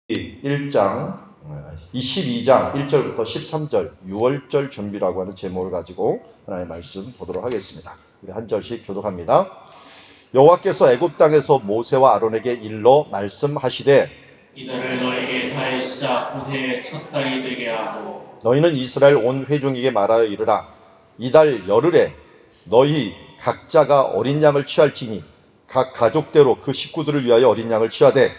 1장 22장 1절부터 13절 6월절 준비라고 하는 제목을 가지고 하나님의 말씀 보도록 하겠습니다. 우리 한 절씩 교독합니다. 여호와께서 애굽 땅에서 모세와 아론에게 일러 말씀하시되 이달을 너에게 달의 시작 곧 해의 첫 달이 되게 하고 너희는 이스라엘 온 회중에게 말하여 이르라. 이달 열흘에 너희 각자가 어린 양을 취할지니 각 가족대로 그 식구들을 위하여 어린 양을 취하되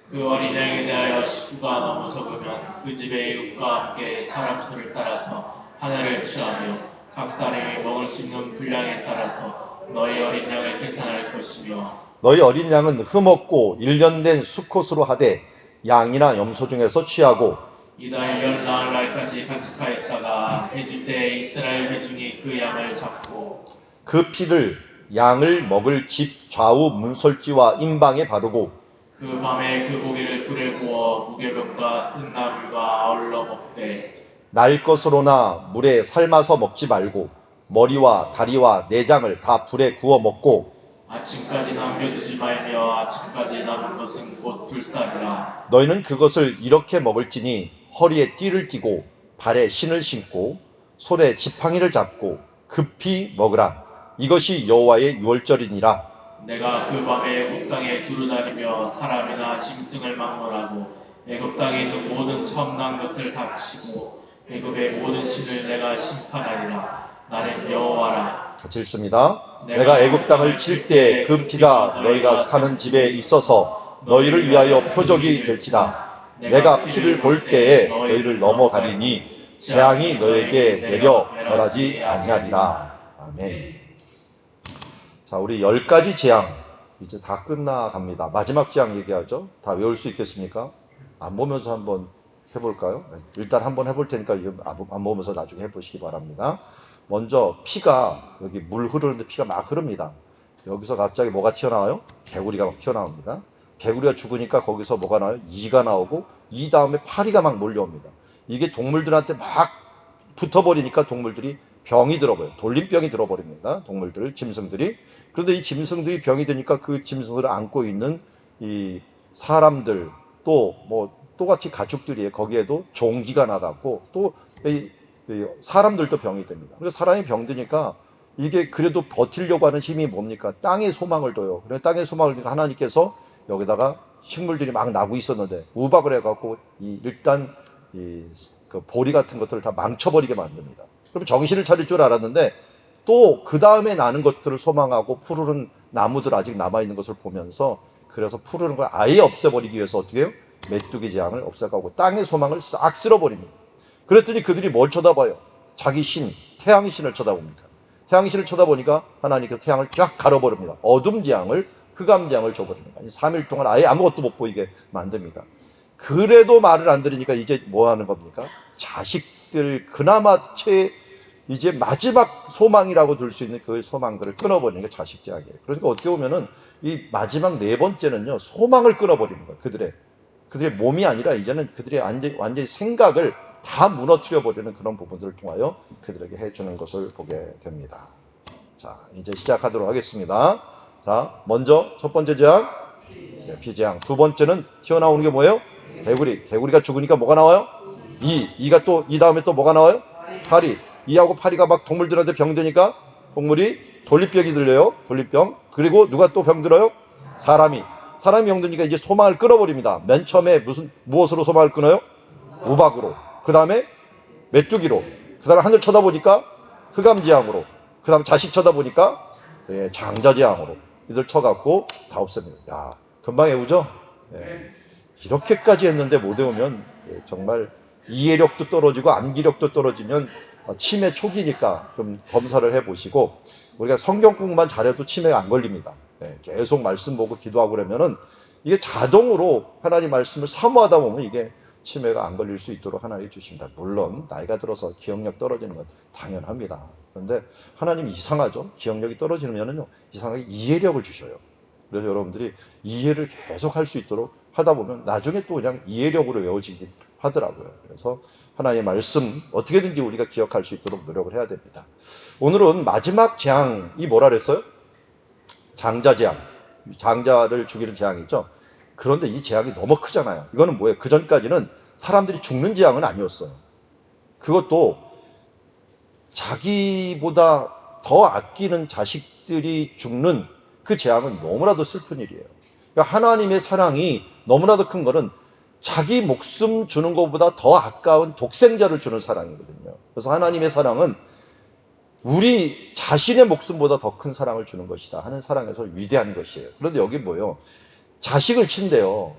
그 어린 양에 대하여 식구가 너무 적으면 그 집의 이웃과 함께 사람 수를 따라서 하나를 취하며 각 사람이 먹을 수 있는 분량에 따라서 너희 어린 양을 계산할 것이며 너희 어린 양은 흠없고 1년 된 수컷으로 하되 양이나 염소 중에서 취하고 이달 열 나흘날까지 간직하였다가 해질 때 이스라엘 회중이 그 양을 잡고 그 피를 양을 먹을 집 좌우 문설지와 임방에 바르고 그 밤에 그 고기를 불에 구워 무교병과 쓴 나물과 아울러 먹되 날 것으로나 물에 삶아서 먹지 말고 머리와 다리와 내장을 다 불에 구워 먹고 아침까지 남겨두지 말며 아침까지 남은 것은 곧 불사르라. 너희는 그것을 이렇게 먹을지니 허리에 띠를 띠고 발에 신을 신고 손에 지팡이를 잡고 급히 먹으라. 이것이 여호와의 유월절이니라. 내가 그 밤에 애굽 땅에 두루다니며 사람이나 짐승을 막론하고 애굽 땅에 있는 모든 처음 난 것을 다 치고 애굽의 모든 신을 내가 심판하리라. 나는 여호와라. 같이 읽습니다. 내가 애굽 땅을 칠 때 그 피가 너희가 사는 집에 있어서 너희를 위하여 표적이 될지라. 내가 피를 볼 때에 너희를 넘어가리니 재앙이 너희에게 내려 멸하지 아니하리라. 아멘. 자, 우리 10가지 재앙 이제 다 끝나갑니다. 마지막 재앙 얘기하죠. 다 외울 수 있겠습니까? 안 보면서 한번 해볼까요? 일단 한번 해볼 테니까 이거 안 보면서 나중에 해보시기 바랍니다. 먼저 피가 여기 물 흐르는데 피가 막 흐릅니다. 여기서 갑자기 뭐가 튀어나와요? 개구리가 막 튀어나옵니다. 개구리가 죽으니까 거기서 뭐가 나와요? 이가 나오고 이 다음에 파리가 막 몰려옵니다. 이게 동물들한테 막 붙어버리니까 동물들이 병이 들어버려요. 돌림병이 들어버립니다. 동물들, 짐승들이. 그런데 이 짐승들이 병이 드니까 그 짐승들을 안고 있는 이 사람들 또 뭐 똑같이 가축들이에요. 거기에도 종기가 나갔고 또 사람들도 병이 됩니다. 그래서 사람이 병드니까 이게 그래도 버티려고 하는 힘이 뭡니까? 땅에 소망을 둬요. 그래서 땅에 소망을 두니까 하나님께서 여기다가 식물들이 막 나고 있었는데 우박을 해갖고 일단 그 보리 같은 것들을 다 망쳐버리게 만듭니다. 그럼 정신을 차릴 줄 알았는데 또 그 다음에 나는 것들을 소망하고 푸르른 나무들 아직 남아있는 것을 보면서 그래서 푸르른 걸 아예 없애버리기 위해서 어떻게 해요? 메뚜기 재앙을 없애가고 땅의 소망을 싹 쓸어버립니다. 그랬더니 그들이 뭘 쳐다봐요? 자기 신, 태양의 신을 쳐다봅니까? 태양의 신을 쳐다보니까 하나님께서 태양을 쫙 가려버립니다. 어둠 재앙을, 흑암 재앙을 줘버립니다. 3일 동안 아예 아무것도 못 보이게 만듭니다. 그래도 말을 안 들으니까 이제 뭐 하는 겁니까? 자식들 그나마 이제 마지막 소망이라고 들 수 있는 그 소망들을 끊어버리는 게 자식 재앙이에요. 그러니까 어떻게 보면은 이 마지막 네 번째는요, 소망을 끊어버리는 거예요. 그들의 몸이 아니라 이제는 그들의 완전히 생각을 다 무너뜨려 버리는 그런 부분들을 통하여 그들에게 해주는 것을 보게 됩니다. 자, 이제 시작하도록 하겠습니다. 자, 먼저 첫 번째 재앙, 피재앙. 두 번째는 튀어나오는 게 뭐예요? 개구리가 죽으니까 뭐가 나와요? 이가 또 이 다음에 또 뭐가 나와요? 파리. 이하고 파리가 막 동물들한테 병드니까 동물이 돌림병이 들려요. 돌림병. 그리고 누가 또 병들어요? 사람이 병드니까 이제 소망을 끊어버립니다. 맨 처음에 무엇으로 소망을 끊어요? 우박으로. 그 다음에 메뚜기로. 그 다음에 하늘 쳐다보니까 흑암지향으로. 그 다음에 자식 쳐다보니까 장자지향으로. 이들 쳐갖고 다 없앱니다. 야, 금방 외우죠? 이렇게까지 했는데 못 외우면 정말 이해력도 떨어지고 암기력도 떨어지면 치매 초기니까 좀 검사를 해보시고, 우리가 성경 공부만 잘해도 치매가 안 걸립니다. 계속 말씀 보고 기도하고 그러면은 이게 자동으로 하나님 말씀을 사모하다 보면 이게 치매가 안 걸릴 수 있도록 하나님이 주십니다. 물론 나이가 들어서 기억력 떨어지는 건 당연합니다. 그런데 하나님이 이상하죠. 기억력이 떨어지면은요, 이상하게 이해력을 주셔요. 그래서 여러분들이 이해를 계속 할 수 있도록 하다 보면 나중에 또 그냥 이해력으로 외워지긴 하더라고요. 그래서 하나님의 말씀 어떻게든지 우리가 기억할 수 있도록 노력을 해야 됩니다. 오늘은 마지막 재앙이 뭐라 그랬어요? 장자재앙. 장자를 죽이는 재앙이죠. 그런데 이 재앙이 너무 크잖아요. 이거는 뭐예요? 그 전까지는 사람들이 죽는 재앙은 아니었어요. 그것도 자기보다 더 아끼는 자식들이 죽는 그 재앙은 너무나도 슬픈 일이에요. 그러니까 하나님의 사랑이 너무나도 큰 거는 자기 목숨 주는 것보다 더 아까운 독생자를 주는 사랑이거든요. 그래서 하나님의 사랑은 우리 자신의 목숨보다 더 큰 사랑을 주는 것이다 하는 사랑에서 위대한 것이에요. 그런데 여기 뭐예요? 자식을 친대요.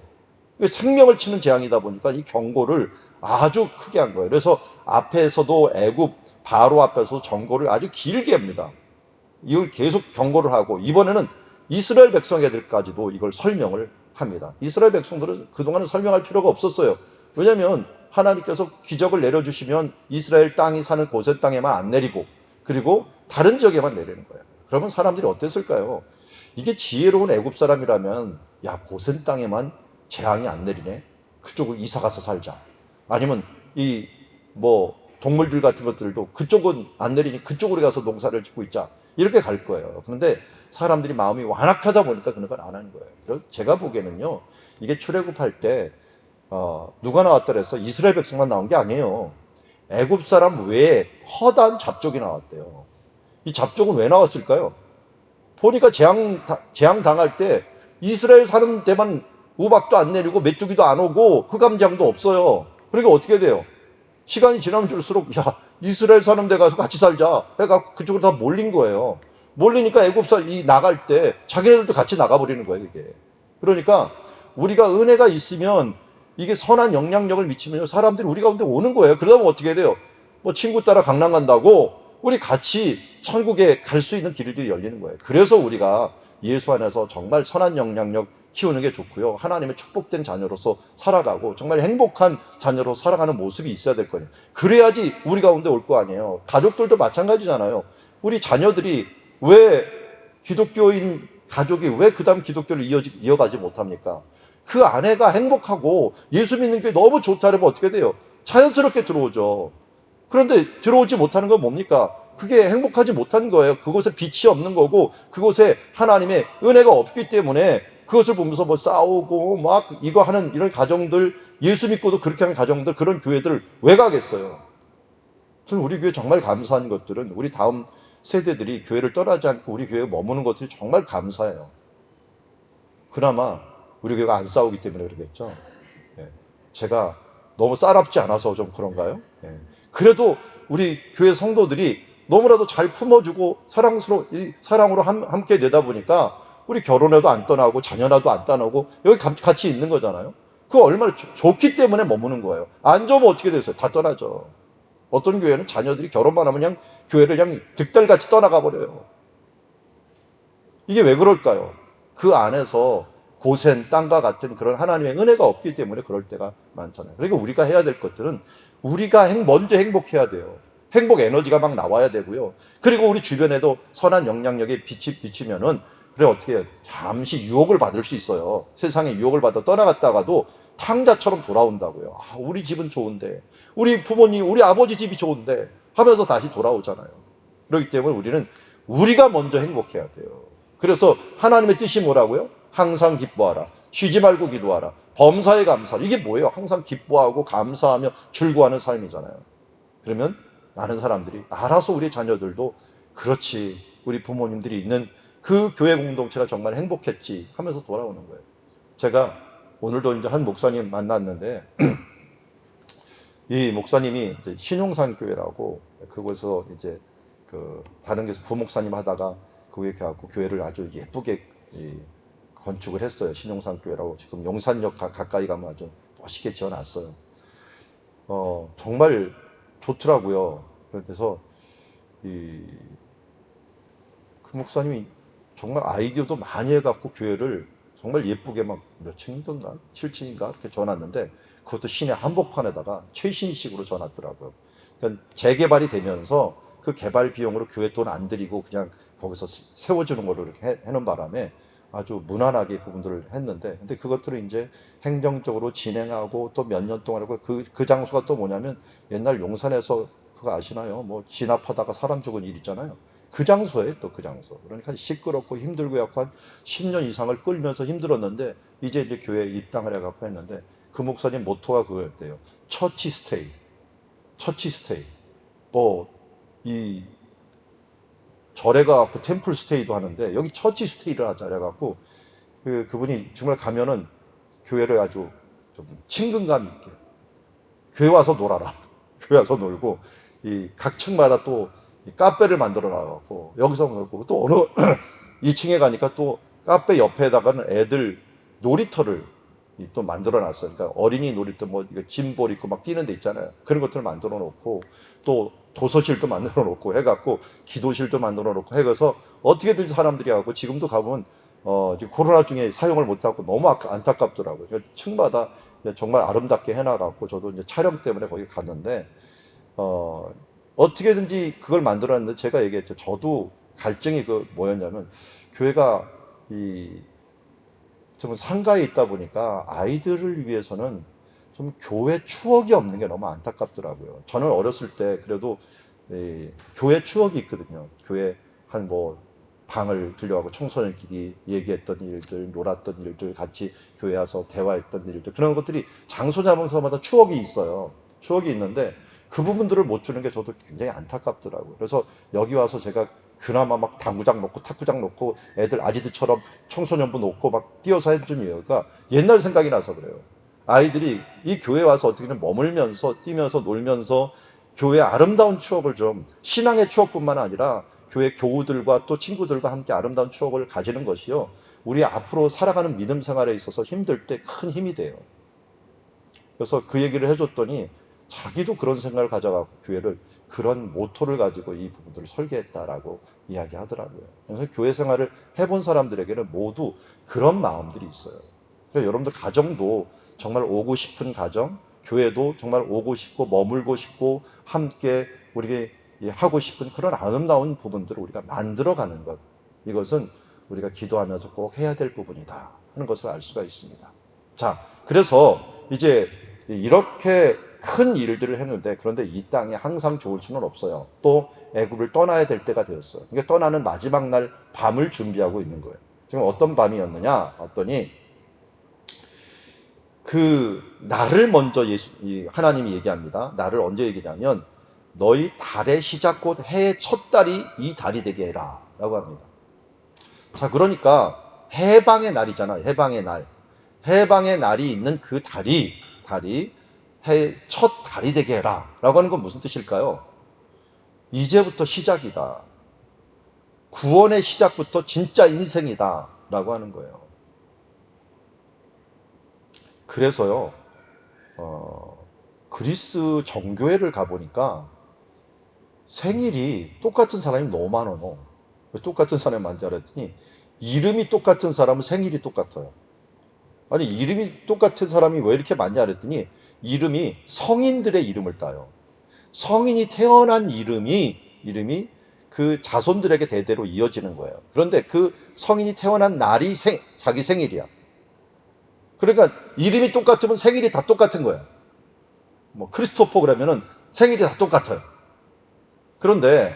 생명을 치는 재앙이다 보니까 이 경고를 아주 크게 한 거예요. 그래서 앞에서도 애굽 바로 앞에서 경고를 아주 길게 합니다. 이걸 계속 경고를 하고 이번에는 이스라엘 백성애들까지도 이걸 설명을 합니다. 이스라엘 백성들은 그동안은 설명할 필요가 없었어요. 왜냐하면 하나님께서 기적을 내려주시면 이스라엘 땅이 사는 고센 땅에만 안 내리고 그리고 다른 지역에만 내리는 거예요. 그러면 사람들이 어땠을까요? 이게 지혜로운 애굽 사람이라면 야, 고센 땅에만 재앙이 안 내리네. 그쪽으로 이사 가서 살자. 아니면 이 뭐 동물들 같은 것들도 그쪽은 안 내리니 그쪽으로 가서 농사를 짓고 있자. 이렇게 갈 거예요. 그런데 사람들이 마음이 완악하다 보니까 그런 걸 안 하는 거예요. 그래서 제가 보기에는요, 이게 출애굽할 때 누가 나왔다 그래서 이스라엘 백성만 나온 게 아니에요. 애굽 사람 외에 허다한 잡족이 나왔대요. 이 잡족은 왜 나왔을까요? 보니까 재앙 당할 때 이스라엘 사는 데만 우박도 안 내리고 메뚜기도 안 오고 흑암장도 없어요. 그러니까 어떻게 돼요? 시간이 지나면 줄수록 야, 이스라엘 사는 데 가서 같이 살자 해가 그쪽으로 다 몰린 거예요. 몰리니까 애굽이 나갈 때 자기네들도 같이 나가버리는 거예요, 이게. 그러니까 우리가 은혜가 있으면 이게 선한 영향력을 미치면 사람들이 우리 가운데 오는 거예요. 그러다 보면 어떻게 돼요? 뭐 친구 따라 강남 간다고 우리 같이 천국에 갈 수 있는 길들이 열리는 거예요. 그래서 우리가 예수 안에서 정말 선한 영향력 키우는 게 좋고요. 하나님의 축복된 자녀로서 살아가고 정말 행복한 자녀로 살아가는 모습이 있어야 될 거예요. 그래야지 우리 가운데 올 거 아니에요. 가족들도 마찬가지잖아요. 우리 자녀들이 왜 기독교인 가족이 왜 그 다음 기독교를 이어가지 못합니까? 그 아내가 행복하고 예수 믿는 게 너무 좋다 그러면 어떻게 돼요? 자연스럽게 들어오죠. 그런데 들어오지 못하는 건 뭡니까? 그게 행복하지 못한 거예요. 그곳에 빛이 없는 거고 그곳에 하나님의 은혜가 없기 때문에 그것을 보면서 뭐 싸우고 막 이거 하는 이런 가정들, 예수 믿고도 그렇게 하는 가정들, 그런 교회들을 왜 가겠어요? 저는 우리 교회 정말 감사한 것들은 우리 다음 세대들이 교회를 떠나지 않고 우리 교회에 머무는 것들이 정말 감사해요. 그나마 우리 교회가 안 싸우기 때문에 그러겠죠. 예. 제가 너무 싸납지 않아서 좀 그런가요? 예. 그래도 우리 교회 성도들이 너무나도 잘 품어주고 사랑으로 함께 내다 보니까 우리 결혼해도 안 떠나고 자녀라도 안 떠나고 여기 같이 있는 거잖아요. 그거 얼마나 좋기 때문에 머무는 거예요. 안 좋으면 어떻게 됐어요? 다 떠나죠. 어떤 교회는 자녀들이 결혼만 하면 그냥 교회를 그냥 득달같이 떠나가 버려요. 이게 왜 그럴까요? 그 안에서 고센 땅과 같은 그런 하나님의 은혜가 없기 때문에 그럴 때가 많잖아요. 그러니까 우리가 해야 될 것들은 우리가 먼저 행복해야 돼요. 행복 에너지가 막 나와야 되고요. 그리고 우리 주변에도 선한 영향력에 비치면은 그래 어떻게 해요? 잠시 유혹을 받을 수 있어요. 세상에 유혹을 받아 떠나갔다가도 탕자처럼 돌아온다고요. 아, 우리 집은 좋은데, 우리 부모님, 우리 아버지 집이 좋은데 하면서 다시 돌아오잖아요. 그렇기 때문에 우리는 우리가 먼저 행복해야 돼요. 그래서 하나님의 뜻이 뭐라고요? 항상 기뻐하라. 쉬지 말고 기도하라. 범사에 감사하라. 이게 뭐예요? 항상 기뻐하고 감사하며 즐거워하는 삶이잖아요. 그러면 많은 사람들이 알아서 우리 자녀들도 그렇지, 우리 부모님들이 있는 그 교회 공동체가 정말 행복했지 하면서 돌아오는 거예요. 제가 오늘도 이제 한 목사님 만났는데 이 목사님이 이제 신용산 교회라고 그곳에서 이제 그 다른 데서 부목사님 하다가 그에 가고 교회를 아주 예쁘게 건축을 했어요. 신용산 교회라고. 지금 용산역 가까이 가면 아주 멋있게 지어놨어요. 정말 좋더라고요. 그래서 그 목사님이 정말 아이디어도 많이 해갖고 교회를 정말 예쁘게 막 몇 층이던가 7층인가 이렇게 지어놨는데 그것도 시내 한복판에다가 최신식으로 지어놨더라고요. 그러니까 재개발이 되면서 그 개발 비용으로 교회 돈 안 들이고 그냥 거기서 세워주는 걸로 이렇게 해놓은 바람에 아주 무난하게 부분들을 했는데, 근데 그것들을 이제 행정적으로 진행하고 또 몇 년 동안 하고 그 장소가 또 뭐냐면 옛날 용산에서 그거 아시나요? 뭐 진압하다가 사람 죽은 일 있잖아요. 그 장소예요, 또 그 장소. 그러니까 시끄럽고 힘들고 약간 10년 이상을 끌면서 힘들었는데 이제 교회에 입당을 해갖고 했는데 그 목사님 모토가 그거였대요. 처치 스테이. 처치 스테이. 이 절에 가갖고 템플 스테이도 하는데 여기 처치 스테이를 하자 그래갖고 그분이 정말 가면은 교회를 아주 좀 친근감 있게 교회 와서 놀아라. 교회 와서 놀고 이 각 층마다 또 카페를 만들어 놔갖고 여기서 놀고 또 어느 2층에 가니까 또 카페 옆에다가는 애들 놀이터를 또 만들어 놨어요. 그러니까 어린이 놀이터 뭐 짐볼 있고 막 뛰는 데 있잖아요. 그런 것들을 만들어 놓고 또 도서실도 만들어 놓고 해갖고 기도실도 만들어 놓고 해서 어떻게든 사람들이 하고 지금도 가보면 지금 코로나 중에 사용을 못하고 너무 안타깝더라고요. 그러니까 층마다 정말 아름답게 해놔갖고 저도 이제 촬영 때문에 거기 갔는데 어떻게든지 그걸 만들었는데 제가 얘기했죠. 저도 갈증이 뭐였냐면 교회가 좀 상가에 있다 보니까 아이들을 위해서는 좀 교회 추억이 없는 게 너무 안타깝더라고요. 저는 어렸을 때 그래도 교회 추억이 있거든요. 교회 한 방을 들려가고 청소년끼리 얘기했던 일들, 놀았던 일들, 같이 교회 와서 대화했던 일들, 그런 것들이 장소 장소마다 추억이 있어요. 추억이 있는데 그 부분들을 못 주는 게 저도 굉장히 안타깝더라고요. 그래서 여기 와서 제가 그나마 막 당구장 놓고 탁구장 놓고 애들 아지트처럼 청소년부 놓고 막 뛰어서 해준 이유가 옛날 생각이 나서 그래요. 아이들이 이 교회 와서 어떻게든 머물면서 뛰면서 놀면서 교회의 아름다운 추억을 좀 신앙의 추억뿐만 아니라 교회 교우들과 또 친구들과 함께 아름다운 추억을 가지는 것이요. 우리 앞으로 살아가는 믿음 생활에 있어서 힘들 때 큰 힘이 돼요. 그래서 그 얘기를 해줬더니 자기도 그런 생각을 가져가고 교회를 그런 모토를 가지고 이 부분들을 설계했다라고 이야기하더라고요. 그래서 교회 생활을 해본 사람들에게는 모두 그런 마음들이 있어요. 그래서 여러분들 가정도 정말 오고 싶은 가정, 교회도 정말 오고 싶고 머물고 싶고 함께 우리가 하고 싶은 그런 아름다운 부분들을 우리가 만들어가는 것. 이것은 우리가 기도하면서 꼭 해야 될 부분이다 하는 것을 알 수가 있습니다. 자, 그래서 이제 이렇게 큰 일들을 했는데 그런데 이 땅이 항상 좋을 수는 없어요. 또 애굽을 떠나야 될 때가 되었어요. 그러니까 떠나는 마지막 날 밤을 준비하고 있는 거예요. 지금 어떤 밤이었느냐 했더니 그 날을 먼저 하나님이 얘기합니다. 날을 언제 얘기냐면 너희 달의 시작 곧 해의 첫 달이 이 달이 되게 해라 라고 합니다. 자, 그러니까 해방의 날이잖아요. 해방의 날. 해방의 날이 있는 그 달이 해의 첫 달이 되게 해라 라고 하는 건 무슨 뜻일까요? 이제부터 시작이다. 구원의 시작부터 진짜 인생이다 라고 하는 거예요. 그래서요, 그리스 정교회를 가보니까 생일이 똑같은 사람이 너무 많아요. 왜 똑같은 사람이 많지 않았더니 이름이 똑같은 사람은 생일이 똑같아요. 아니, 이름이 똑같은 사람이 왜 이렇게 많냐 그랬더니 이름이 성인들의 이름을 따요. 성인이 태어난 이름이 그 자손들에게 대대로 이어지는 거예요. 그런데 그 성인이 태어난 날이 자기 생일이야. 그러니까 이름이 똑같으면 생일이 다 똑같은 거야. 뭐 크리스토퍼 그러면은 생일이 다 똑같아요. 그런데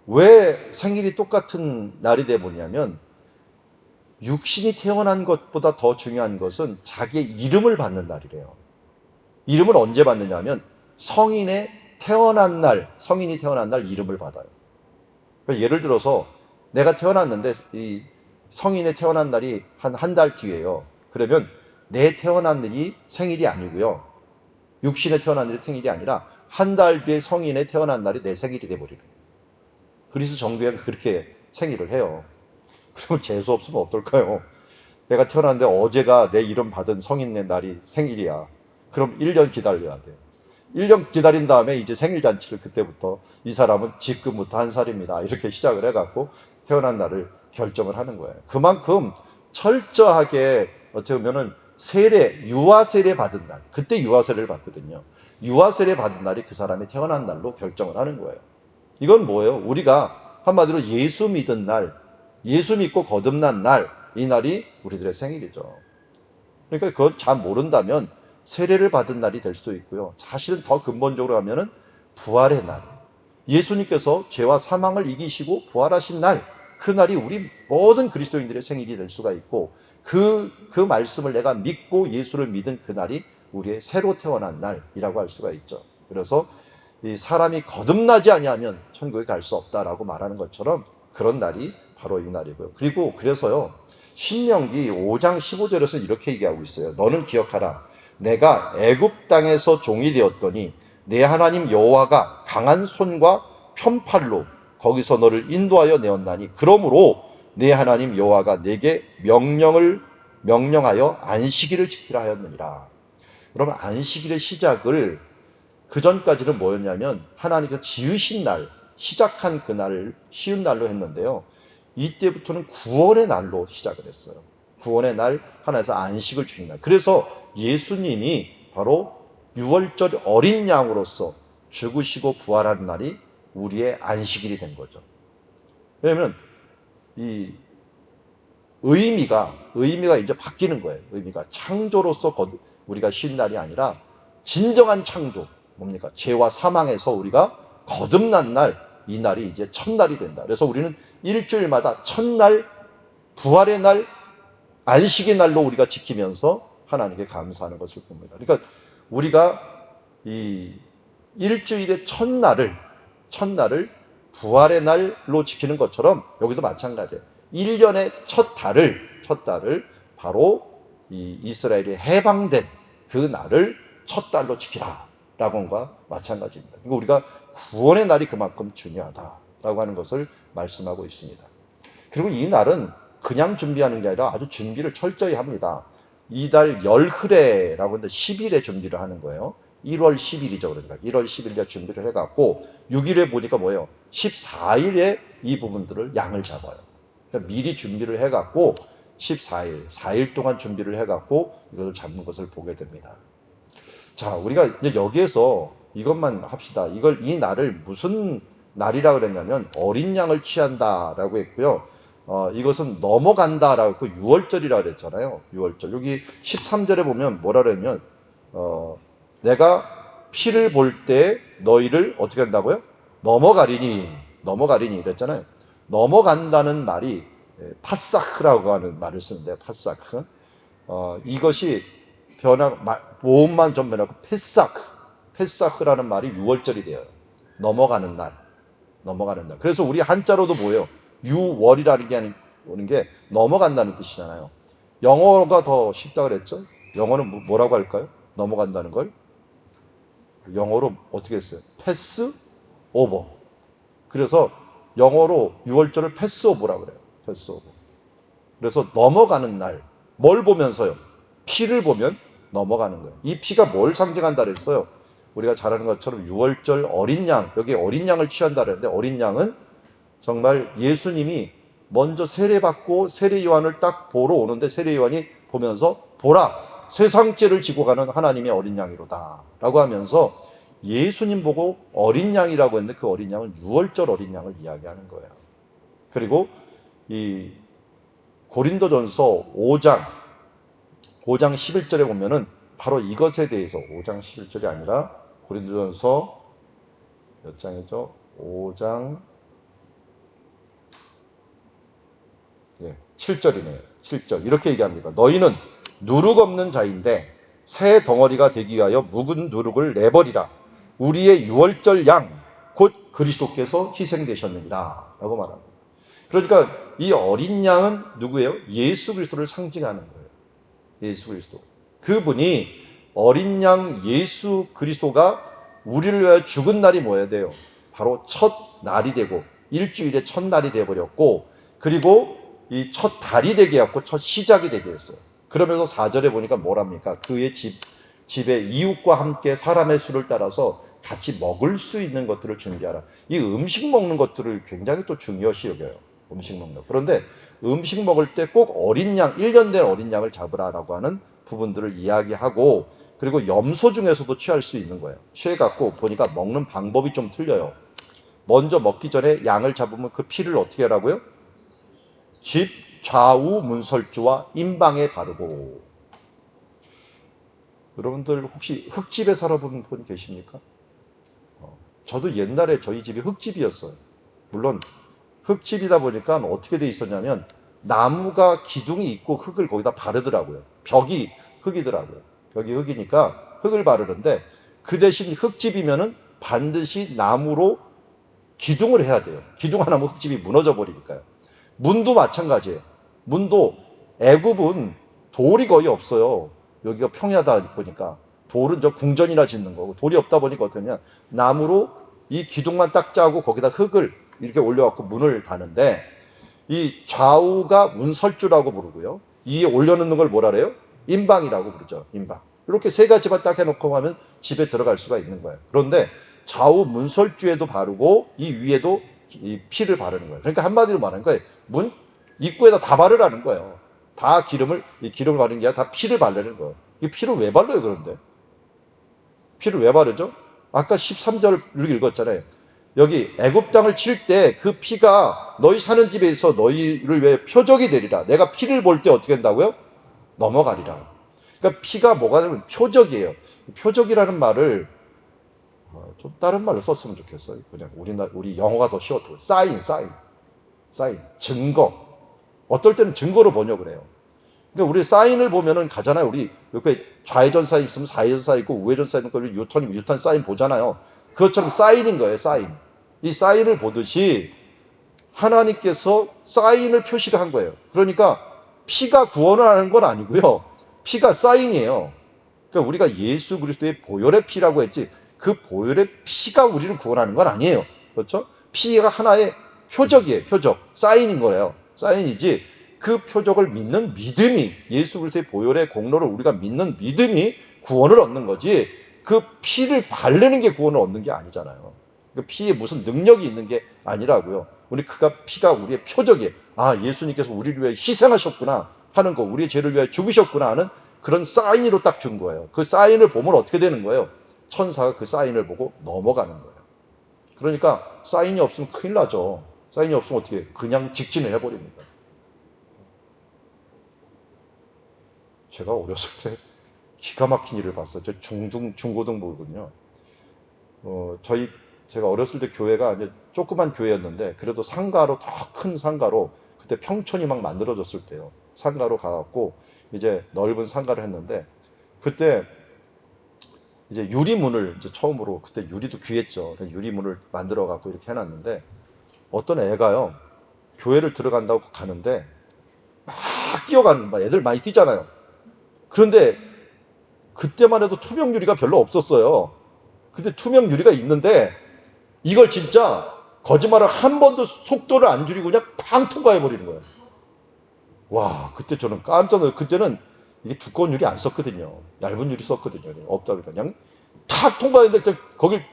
왜 생일이 똑같은 날이 돼버리냐면 육신이 태어난 것보다 더 중요한 것은 자기의 이름을 받는 날이래요. 이름을 언제 받느냐면 성인이 태어난 날 이름을 받아요. 그러니까 예를 들어서 내가 태어났는데 이 성인의 태어난 날이 한 달 뒤에요. 그러면 내 태어난 날이 생일이 아니고요. 육신에 태어난 날이 생일이 아니라 한 달 뒤에 성인의 태어난 날이 내 생일이 돼버리는 거예요. 그리스 정교회가 그렇게 생일을 해요. 그러면 재수 없으면 어떨까요? 내가 태어났는데 어제가 내 이름 받은 성인의 날이 생일이야. 그럼 1년 기다려야 돼요. 1년 기다린 다음에 이제 생일잔치를 그때부터 이 사람은 지금부터 한 살입니다. 이렇게 시작을 해갖고 태어난 날을 결정을 하는 거예요. 그만큼 철저하게 어떻게 보면은 유아 세례 받은 날, 그때 유아 세례를 받거든요. 유아 세례 받은 날이 그 사람이 태어난 날로 결정을 하는 거예요. 이건 뭐예요? 우리가 한마디로 예수 믿은 날, 예수 믿고 거듭난 날, 이 날이 우리들의 생일이죠. 그러니까 그걸 잘 모른다면 세례를 받은 날이 될 수도 있고요. 사실은 더 근본적으로 하면은 부활의 날. 예수님께서 죄와 사망을 이기시고 부활하신 날, 그날이 우리 모든 그리스도인들의 생일이 될 수가 있고 그 말씀을 내가 믿고 예수를 믿은 그날이 우리의 새로 태어난 날이라고 할 수가 있죠. 그래서 이 사람이 거듭나지 아니하면 천국에 갈 수 없다라고 말하는 것처럼 그런 날이 바로 이 날이고요. 그리고 그래서요, 신명기 5장 15절에서 이렇게 얘기하고 있어요. 너는 기억하라. 내가 애굽 땅에서 종이 되었더니 내 하나님 여호와가 강한 손과 편팔로 거기서 너를 인도하여 내었나니 그러므로 내 하나님 여호와가 내게 명령하여 안식일을 지키라 하였느니라. 여러분, 안식일의 시작을 그 전까지는 뭐였냐면 하나님께서 지으신 날, 시작한 그 날을 쉬운 날로 했는데요. 이때부터는 구원의 날로 시작을 했어요. 구원의 날, 하나님께서 안식을 주신 날. 그래서 예수님이 바로 6월절 어린 양으로서 죽으시고 부활한 날이 우리의 안식일이 된 거죠. 왜냐하면 이 의미가 이제 바뀌는 거예요. 의미가 창조로서 우리가 쉰 날이 아니라 진정한 창조, 뭡니까? 죄와 사망에서 우리가 거듭난 날, 이 날이 이제 첫날이 된다. 그래서 우리는 일주일마다 첫날, 부활의 날, 안식의 날로 우리가 지키면서 하나님께 감사하는 것을 봅니다. 그러니까 우리가 이 일주일의 첫날을 부활의 날로 지키는 것처럼 여기도 마찬가지예요. 1년의 첫 달을 바로 이 이스라엘이 해방된 그 날을 첫 달로 지키라 라고 한 것과 마찬가지입니다. 그러니까 우리가 구원의 날이 그만큼 중요하다라고 하는 것을 말씀하고 있습니다. 그리고 이 날은 그냥 준비하는 게 아니라 아주 준비를 철저히 합니다. 이달 열흘에라고 하는데 10일에 준비를 하는 거예요. 1월 10일이죠. 그러니까 1월 10일에 준비를 해갖고 6일에 보니까 뭐예요? 14일에 이 부분들을 양을 잡아요. 그러니까 미리 준비를 해갖고 14일, 4일 동안 준비를 해갖고 이것을 잡는 것을 보게 됩니다. 자, 우리가 이제 여기에서 이것만 합시다. 이 날을 무슨 날이라 그랬냐면 어린 양을 취한다라고 했고요. 이것은 넘어간다라고 했고 6월절이라고 그랬잖아요. 6월절. 여기 13절에 보면 뭐라 그러냐면 내가 피를 볼 때 너희를 어떻게 한다고요? 넘어가리니 이랬잖아요. 넘어간다는 말이 파사크라고 하는 말을 쓰는데요. 파사크. 이것이 모음만 좀 변하고 페사크라는 말이 6월절이 돼요. 넘어가는 날. 그래서 우리 한자로도 뭐예요? 6월이라는 게 오는 게 넘어간다는 뜻이잖아요. 영어가 더 쉽다 그랬죠? 영어는 뭐라고 할까요? 넘어간다는 걸 영어로 어떻게 했어요? 패스 오버. 그래서 영어로 6월절을 패스 오버라고 그래요. 패스 오버. 그래서 넘어가는 날. 뭘 보면서요? 피를 보면 넘어가는 거예요. 이 피가 뭘 상징한다 그랬어요? 우리가 잘 아는 것처럼 6월절 어린 양, 여기 어린 양을 취한다 그랬는데 어린 양은 정말 예수님이 먼저 세례받고 세례 요한을 딱 보러 오는데 세례 요한이 보면서 보라, 세상 죄를 지고 가는 하나님의 어린 양이로다 라고 하면서 예수님 보고 어린 양이라고 했는데 그 어린 양은 6월절 어린 양을 이야기하는 거예요. 그리고 이 고린도전서 5장 11절에 보면은 바로 이것에 대해서 5장 11절이 아니라 고린도전서 몇 장이죠? 5장 7절이네요. 7절 이렇게 얘기합니다. 너희는 누룩 없는 자인데 새 덩어리가 되기 위하여 묵은 누룩을 내버리라. 우리의 6월절 양 곧 그리스도께서 희생되셨느니라 라고 말합니다. 그러니까 이 어린 양은 누구예요? 예수 그리스도를 상징하는 거예요. 예수 그리스도. 그분이 어린 양 예수 그리스도가 우리를 위하여 죽은 날이 뭐야 돼요? 바로 첫 날이 되고 일주일의 첫 날이 되어버렸고 그리고 이 첫 달이 되게 했고 첫 시작이 되게 했어요. 그러면서 4절에 보니까 뭐랍니까? 그의 집에 이웃과 함께 사람의 수를 따라서 같이 먹을 수 있는 것들을 준비하라. 이 음식 먹는 것들을 굉장히 또 중요시 여겨요. 음식 먹는 것. 그런데 음식 먹을 때 꼭 어린 양, 1년 된 어린 양을 잡으라라고 하는 부분들을 이야기하고 그리고 염소 중에서도 취할 수 있는 거예요. 취해갖고 보니까 먹는 방법이 좀 틀려요. 먼저 먹기 전에 양을 잡으면 그 피를 어떻게 하라고요? 집 좌우 문설주와 임방에 바르고. 여러분들 혹시 흙집에 살아본 분 계십니까? 저도 옛날에 저희 집이 흙집이었어요. 물론 흙집이다 보니까 어떻게 돼 있었냐면 나무가 기둥이 있고 흙을 거기다 바르더라고요. 벽이 흙이더라고요. 벽이 흙이니까 흙을 바르는데 그 대신 흙집이면은 반드시 나무로 기둥을 해야 돼요. 기둥 안 하면 흙집이 무너져 버리니까요. 문도 마찬가지예요. 문도 애굽은 돌이 거의 없어요. 여기가 평야다 보니까 돌은 저 궁전이나 짓는 거고 돌이 없다 보니까 어떠냐 나무로 이 기둥만 딱 짜고 거기다 흙을 이렇게 올려갖고 문을 다는데 이 좌우가 문설주라고 부르고요. 이 올려놓는 걸 뭐라 그래요? 인방이라고 부르죠. 인방. 이렇게 세 가지만 딱 해놓고 하면 집에 들어갈 수가 있는 거예요. 그런데 좌우 문설주에도 바르고 이 위에도 이 피를 바르는 거예요. 그러니까 한마디로 말하는 거예요. 문 입구에다 다 바르라는 거예요. 다 이 기름을 바르는 게 아니라 다 피를 바르는 거예요. 이 피를 왜 발라요, 그런데? 피를 왜 바르죠? 아까 13절을 이렇게 읽었잖아요. 여기 애굽 땅을 칠 때 그 피가 너희 사는 집에 있어 너희를 위해 표적이 되리라. 내가 피를 볼 때 어떻게 된다고요? 넘어가리라. 그러니까 피가 뭐가 되면 표적이에요. 표적이라는 말을 좀 다른 말로 썼으면 좋겠어요. 그냥 우리 영어가 더 쉬웠고 사인, 증거. 어떨 때는 증거로 번역을 해요. 그러니까 우리 사인을 보면은 가잖아요. 우리 이렇게 좌회전 사인 있으면 좌회전 사인 있고 우회전 사인 있고 유턴 사인 보잖아요. 그것처럼 사인인 거예요. 사인. 이 사인을 보듯이 하나님께서 사인을 표시를 한 거예요. 그러니까 피가 구원을 하는 건 아니고요. 피가 사인이에요. 그러니까 우리가 예수 그리스도의 보혈의 피라고 했지 그 보혈의 피가 우리를 구원하는 건 아니에요. 그렇죠? 피가 하나의 표적이에요. 표적. 사인인 거예요. 사인이지 그 표적을 믿는 믿음이 예수 그리스도의 보혈의 공로를 우리가 믿는 믿음이 구원을 얻는 거지 그 피를 바르는 게 구원을 얻는 게 아니잖아요. 그 피에 무슨 능력이 있는 게 아니라고요. 피가 우리의 표적이에요. 아, 예수님께서 우리를 위해 희생하셨구나 하는 거, 우리의 죄를 위해 죽으셨구나 하는 그런 사인으로 딱 준 거예요. 그 사인을 보면 어떻게 되는 거예요? 천사가 그 사인을 보고 넘어가는 거예요. 그러니까 사인이 없으면 큰일 나죠. 사인이 없으면 어떻게 해요? 그냥 직진을 해버립니다. 제가 어렸을 때 기가 막힌 일을 봤어요. 저 중고등부거든요. 제가 어렸을 때 교회가 이제 조그만 교회였는데, 그래도 상가로, 더 큰 상가로, 그때 평촌이 막 만들어졌을 때요. 상가로 가갖고, 이제 넓은 상가를 했는데, 그때 이제 유리문을 이제 처음으로, 그때 유리도 귀했죠. 유리문을 만들어갖고 이렇게 해놨는데, 어떤 애가요, 교회를 들어간다고 가는데, 막 뛰어가는, 막 애들 많이 뛰잖아요. 그런데 그때만 해도 투명 유리가 별로 없었어요. 근데 투명 유리가 있는데 이걸 진짜 거짓말을 한 번도 속도를 안 줄이고 그냥 팡 통과해 버리는 거예요. 와, 그때 저는 깜짝 놀랐어요. 그때는 이게 두꺼운 유리 안 썼거든요. 얇은 유리 썼거든요. 없다 그러니까 그냥 탁 통과했는데 거길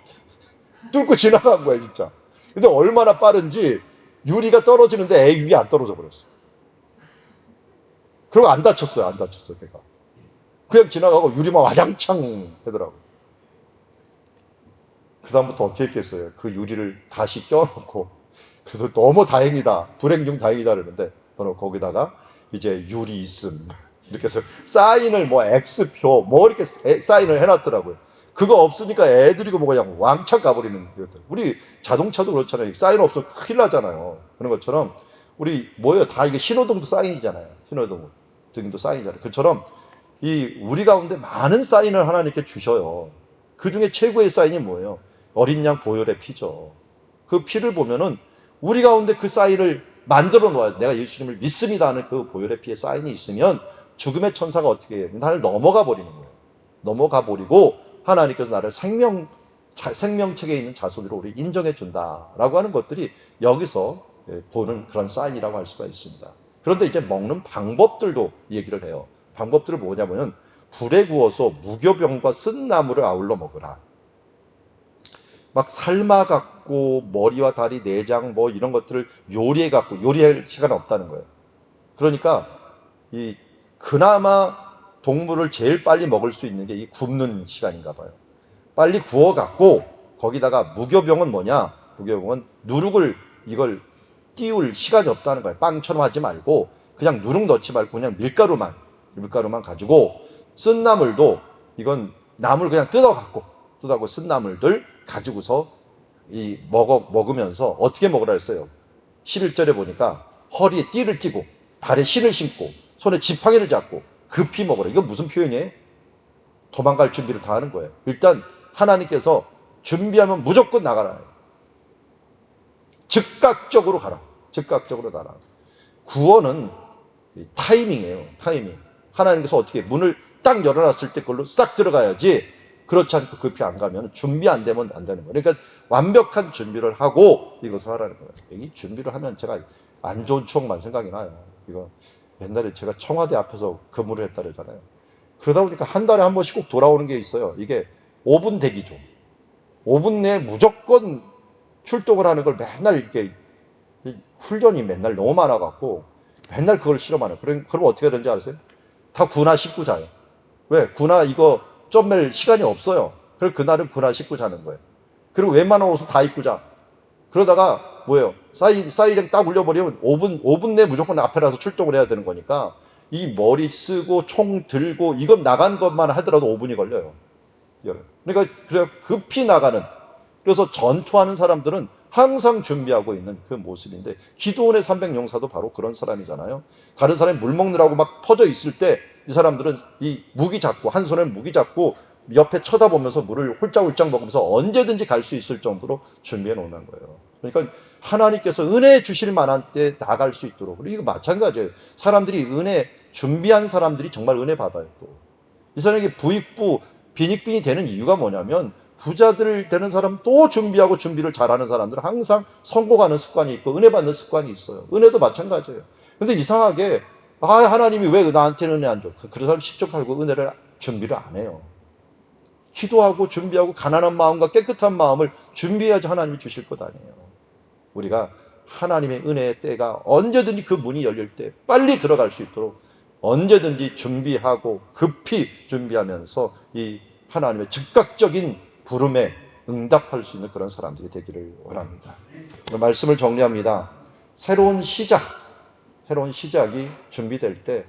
뚫고 지나간 거예요, 진짜. 근데 얼마나 빠른지 유리가 떨어지는데 애 위에 안 떨어져 버렸어요. 그리고 안 다쳤어요, 걔가. 그냥 지나가고 유리만 와장창 하더라고요. 그 다음부터 어떻게 했겠어요? 그 유리를 다시 껴놓고, 그래서 너무 다행이다, 불행 중 다행이다 그러는데, 저는 거기다가 이제 유리 있음, 이렇게 해서 사인을 뭐 X표, 뭐 이렇게 사인을 해놨더라고요. 그거 없으니까 애들이고 뭐 그냥 왕창 가버리는 것들. 우리 자동차도 그렇잖아요. 사인 없으면 큰일 나잖아요. 그런 것처럼, 우리 뭐예요? 다 이게 신호등도 사인이잖아요. 신호등도 사인이잖아요. 그처럼, 우리 가운데 많은 사인을 하나님께 주셔요. 그 중에 최고의 사인이 뭐예요? 어린 양 보혈의 피죠. 그 피를 보면은 우리 가운데 그 사인을 만들어 놓아요. 내가 예수님을 믿습니다 하는 그 보혈의 피의 사인이 있으면 죽음의 천사가 어떻게 해요? 나를 넘어가 버리는 거예요. 넘어가 버리고 하나님께서 나를 생명책에 있는 자손으로 우리 인정해 준다라고 하는 것들이 여기서 보는 그런 사인이라고 할 수가 있습니다. 그런데 이제 먹는 방법들도 얘기를 해요. 방법들은 뭐냐면은 불에 구워서 무교병과 쓴 나물을 아울러 먹으라. 막 삶아갖고 머리와 다리, 내장 뭐 이런 것들을 요리해갖고, 요리할 시간 없다는 거예요. 그러니까 그나마 동물을 제일 빨리 먹을 수 있는 게 이 굽는 시간인가 봐요. 빨리 구워갖고 거기다가 무교병은 뭐냐? 무교병은 누룩을 이걸 띄울 시간이 없다는 거예요. 빵처럼 하지 말고 그냥 누룩 넣지 말고 그냥 밀가루만 가지고, 쓴 나물도 이건 나물 그냥 뜯어갖고 쓴 나물들 가지고서 먹으면서 어떻게 먹으라 했어요? 11절에 보니까 허리에 띠를 띠고 발에 신을 신고 손에 지팡이를 잡고 급히 먹으라. 이거 무슨 표현이에요? 도망갈 준비를 다 하는 거예요. 일단 하나님께서 준비하면 무조건 나가라. 즉각적으로 가라. 즉각적으로 나라. 구원은 타이밍이에요. 타이밍. 하나님께서 어떻게 문을 딱 열어놨을 때 그걸로 싹 들어가야지, 그렇지 않고 급히 안 가면 준비 안 되면 안 되는 거예요. 그러니까 완벽한 준비를 하고 이것을 하라는 거예요. 이 준비를 하면 제가 안 좋은 추억만 생각이 나요. 이거 옛날에 제가 청와대 앞에서 근무를 했다 그러잖아요. 그러다 보니까 한 달에 한 번씩 꼭 돌아오는 게 있어요. 이게 5분 대기죠. 5분 내에 무조건 출동을 하는 걸 맨날 이렇게 훈련이 맨날 너무 많아갖고 맨날 그걸 실험하는 거예요. 그럼 어떻게 되는지 아세요? 다 군화 씻고 자요. 왜? 군화 이거 쫌맬 시간이 없어요. 그래서 그날은 군화 씻고 자는 거예요. 그리고 웬만한 옷을 다 입고 자. 그러다가 뭐예요? 사이렌 딱 울려버리면 5분 내에 무조건 앞에 나서 출동을 해야 되는 거니까 이 머리 쓰고 총 들고 이건 나간 것만 하더라도 5분이 걸려요. 그러니까 급히 나가는, 그래서 전투하는 사람들은 항상 준비하고 있는 그 모습인데, 기드온의 300용사도 바로 그런 사람이잖아요. 다른 사람이 물 먹느라고 막 퍼져 있을 때 이 사람들은 이 무기 잡고, 한 손에 무기 잡고 옆에 쳐다보면서 물을 홀짝홀짝 먹으면서 언제든지 갈 수 있을 정도로 준비해 놓는 거예요. 그러니까 하나님께서 은혜 주실 만한 때 나갈 수 있도록. 그리고 이거 마찬가지예요. 사람들이 은혜 준비한 사람들이 정말 은혜 받아요. 또 이 사람에게 부익부 빈익빈이 되는 이유가 뭐냐면, 부자들 되는 사람, 또 준비하고 준비를 잘하는 사람들은 항상 성공하는 습관이 있고 은혜 받는 습관이 있어요. 은혜도 마찬가지예요. 근데 이상하게 하나님이 왜 나한테는 은혜 안 줘? 그런 사람 10조 팔고 은혜를 준비를 안 해요. 기도하고 준비하고 가난한 마음과 깨끗한 마음을 준비해야지 하나님이 주실 것 아니에요. 우리가 하나님의 은혜의 때가 언제든지 그 문이 열릴 때 빨리 들어갈 수 있도록 언제든지 준비하고 급히 준비하면서 이 하나님의 즉각적인 부름에 응답할 수 있는 그런 사람들이 되기를 원합니다. 말씀을 정리합니다. 새로운 시작이 준비될 때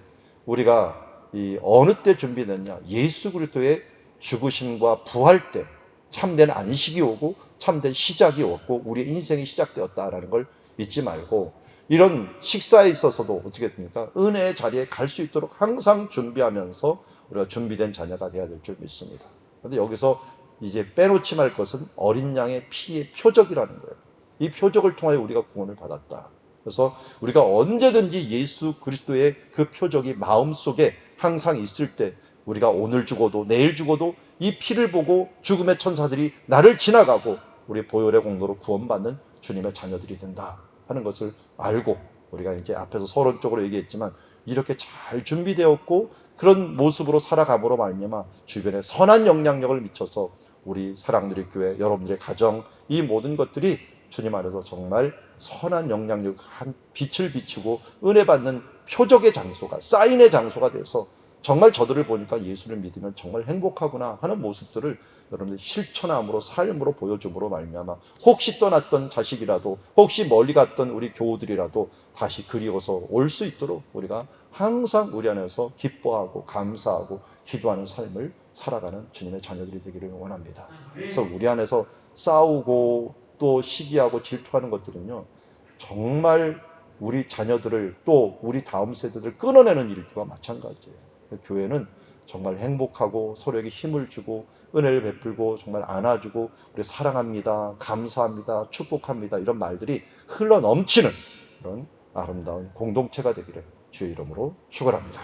우리가 어느 때 준비됐냐? 예수 그리스도의 죽으심과 부활 때 참된 안식이 오고 참된 시작이 왔고 우리의 인생이 시작되었다라는 걸 믿지 말고, 이런 식사에 있어서도 어떻게 됩니까? 은혜의 자리에 갈 수 있도록 항상 준비하면서 우리가 준비된 자녀가 되어야 될 줄 믿습니다. 그런데 여기서 이제 빼놓지 말 것은 어린 양의 피의 표적이라는 거예요. 이 표적을 통하여 우리가 구원을 받았다. 그래서 우리가 언제든지 예수 그리스도의 그 표적이 마음속에 항상 있을 때, 우리가 오늘 죽어도 내일 죽어도 이 피를 보고 죽음의 천사들이 나를 지나가고 우리 보혈의 공로로 구원받는 주님의 자녀들이 된다 하는 것을 알고, 우리가 이제 앞에서 서론적으로 얘기했지만 이렇게 잘 준비되었고 그런 모습으로 살아감으로 말미암아 주변에 선한 영향력을 미쳐서 우리 사랑들의 교회, 여러분들의 가정, 이 모든 것들이 주님 안에서 정말 선한 영향력, 한 빛을 비추고 은혜 받는 표적의 장소가, 사인의 장소가 돼서 정말 저들을 보니까 예수를 믿으면 정말 행복하구나 하는 모습들을 여러분들 실천함으로, 삶으로 보여줌으로 말미암아 혹시 떠났던 자식이라도, 혹시 멀리 갔던 우리 교우들이라도 다시 그리워서 올 수 있도록 우리가 항상 우리 안에서 기뻐하고 감사하고 기도하는 삶을 살아가는 주님의 자녀들이 되기를 원합니다. 그래서 우리 안에서 싸우고 또 시기하고 질투하는 것들은요, 정말 우리 자녀들을, 또 우리 다음 세대들을 끊어내는 일과 마찬가지예요. 교회는 정말 행복하고 서로에게 힘을 주고 은혜를 베풀고 정말 안아주고 우리 사랑합니다, 감사합니다, 축복합니다, 이런 말들이 흘러 넘치는 그런 아름다운 공동체가 되기를 주의 이름으로 축원합니다.